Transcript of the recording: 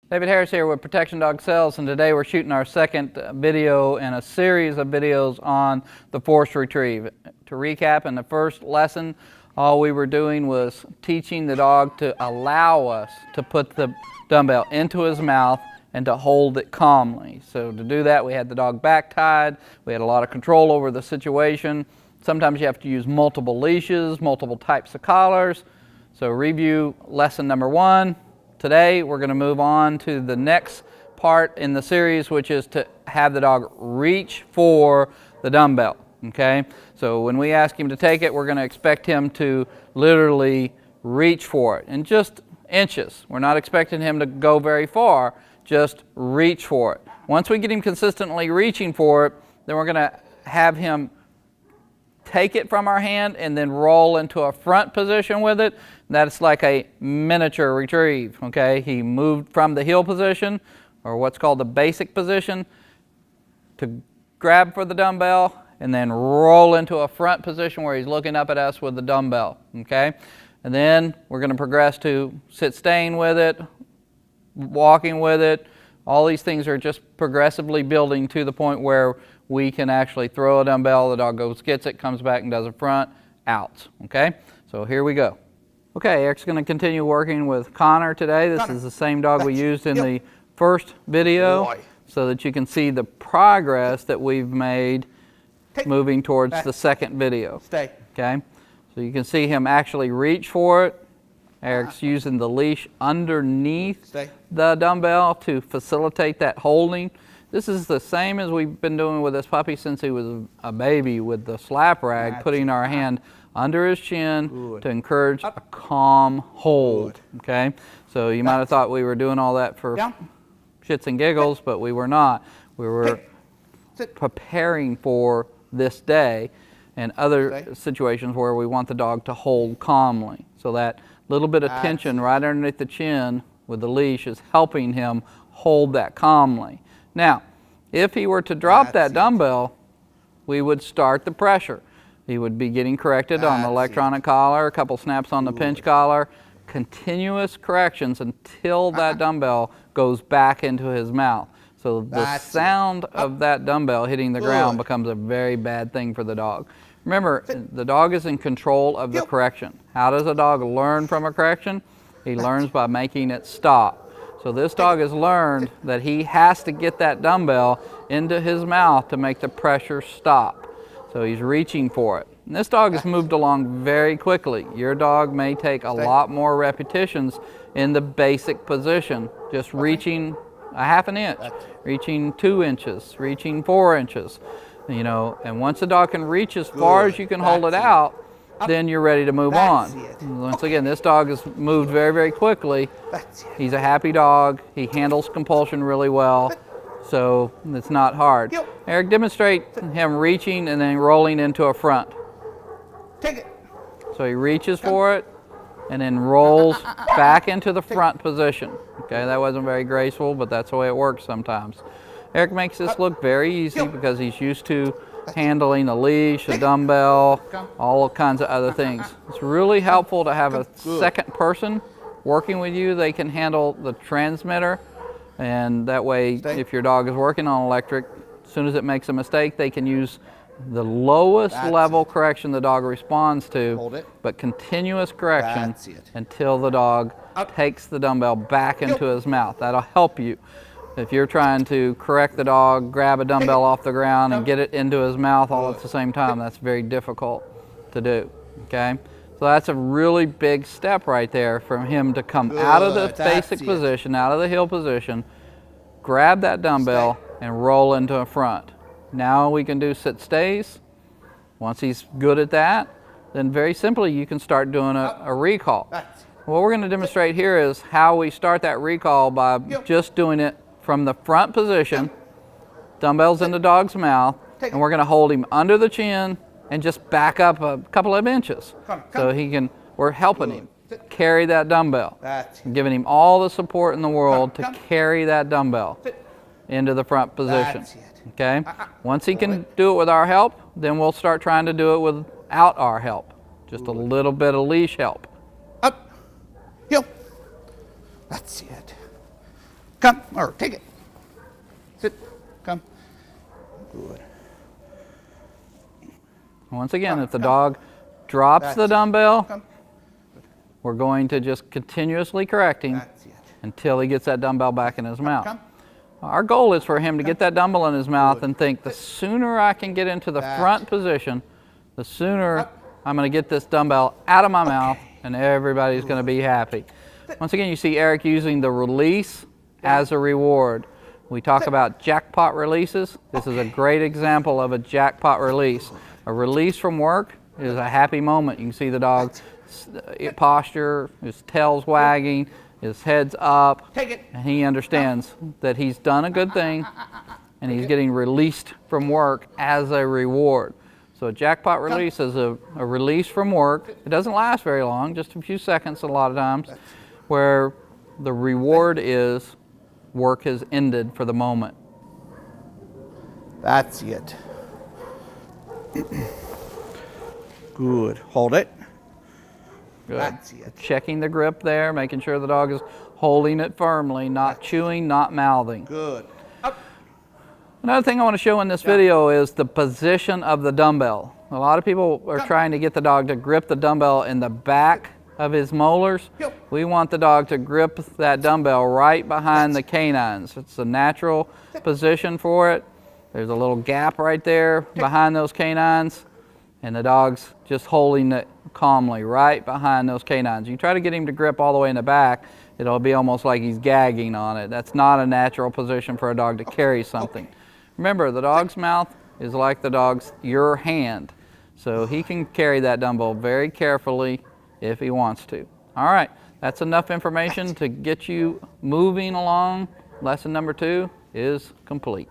David Harris here with Protection Dog Sales, and today we're shooting our second video in a series of videos on the forced retrieve. To recap, in the first lesson, all we were doing was teaching the dog to allow us to put the dumbbell into his mouth and to hold it calmly. So to do that, we had the dog back tied, we had a lot of control over the situation. Sometimes you have to use multiple leashes, multiple types of collars. So review lesson number 1. Today we're going to move on to the next part in the series, which is to have the dog reach for the dumbbell. Okay, so when we ask him to take it, we're going to expect him to literally reach for it in just inches. We're not expecting him to go very far, just reach for it. Once we get him consistently reaching for it, then we're going to have him take it from our hand and then roll into a front position with it. That's like a miniature retrieve. Okay, he moved from the heel position, or what's called the basic position, to grab for the dumbbell and then roll into a front position where he's looking up at us with the dumbbell. Okay, and then we're going to progress to sit staying with it, walking with it. All these things are just progressively building to the point where we can actually throw a dumbbell, the dog goes, gets it, comes back and does a front, out. Okay, so here we go. Okay, Eric's going to continue working with Connor today. This is the same dog we used in the first video, so that you can see the progress that we've made moving towards the second video. Okay, so you can see him actually reach for it. Eric's using the leash underneath the dumbbell to facilitate that holding. This is the same as we've been doing with this puppy since he was a baby with the slap rag, putting our hand under his chin to encourage a calm hold. Okay, so you might have thought we were doing all that for shits and giggles, but we were not. We were preparing for this day and other situations where we want the dog to hold calmly. So that little bit of tension right underneath the chin with the leash is helping him hold that calmly. Now, if he were to drop that dumbbell, we would start the pressure. He would be getting corrected on the electronic collar, a couple snaps on the pinch collar, continuous corrections until that dumbbell goes back into his mouth. So the sound of that dumbbell hitting the ground becomes a very bad thing for the dog. Remember, the dog is in control of the correction. How does a dog learn from a correction? He learns by making it stop. So this dog has learned that he has to get that dumbbell into his mouth to make the pressure stop. So he's reaching for it. And this dog has moved along very quickly. Your dog may take a lot more repetitions in the basic position, just reaching a half an inch, reaching 2 inches, reaching 4 inches. You know, and once the dog can reach as far as you can hold it out, then you're ready to move on. Once again, this dog has moved very, very quickly. He's a happy dog. He handles compulsion really well, so it's not hard. Eric, demonstrate him reaching and then rolling into a front. Take it. So he reaches for it and then rolls back into the front position. Okay, that wasn't very graceful, but that's the way it works sometimes. Eric makes this look very easy because he's used to handling a leash, a dumbbell, all kinds of other things. It's really helpful to have a second person working with you. They can handle the transmitter, and that way if your dog is working on electric, as soon as it makes a mistake, they can use the lowest level correction the dog responds to, but continuous correction until the dog takes the dumbbell back into his mouth. That'll help you. If you're trying to correct the dog, grab a dumbbell off the ground and get it into his mouth all at the same time, that's very difficult to do. Okay, so that's a really big step right there for him to come out of the basic position, out of the heel position, grab that dumbbell and roll into a front. Now we can do sit stays. Once he's good at that, then very simply you can start doing a recall. What we're going to demonstrate here is how we start that recall by just doing it from the front position, dumbbells in the dog's mouth, and we're going to hold him under the chin and just back up a couple of inches. So he can, we're helping him carry that dumbbell, giving him all the support in the world to carry that dumbbell into the front position. Okay? Once he can do it with our help, then we'll start trying to do it without our help. Just a little bit of leash help. Up. Heel. That's it. Come, or take it. Sit, come. Good. Once again, if the dog drops the That's it. dumbbell, Come. we're going to just continuously correct him That's it. until he gets that dumbbell back in his mouth. Come. Our goal is for him to get that dumbbell in his mouth and think, the sooner I can get into the front position, the sooner I'm going to get this dumbbell out of my mouth and everybody's going to be happy. Once again, you see Eric using the release as a reward. We talk about jackpot releases. This is a great example of a jackpot release. A release from work is a happy moment. You can see the dog's posture, his tail's wagging, his head's up, Take it. and he understands that he's done a good thing and he's getting released from work as a reward. So a jackpot release is a release from work. It doesn't last very long, just a few seconds a lot of times, where the reward is work has ended for the moment. That's it. Good. Hold it. Good. That's it. Checking the grip there, making sure the dog is holding it firmly, not chewing, not mouthing. Good. Up. Another thing I want to show in this video is the position of the dumbbell. A lot of people are trying to get the dog to grip the dumbbell in the back of his molars. Yep. We want the dog to grip that dumbbell right behind the canines. It's a natural position for it. There's a little gap right there behind those canines, and the dog's just holding it calmly right behind those canines. You try to get him to grip all the way in the back, it'll be almost like he's gagging on it. That's not a natural position for a dog to carry something. Remember, the dog's mouth is like your hand. So he can carry that dumbbell very carefully if he wants to. All right, that's enough information to get you moving along. Lesson number 2 is complete.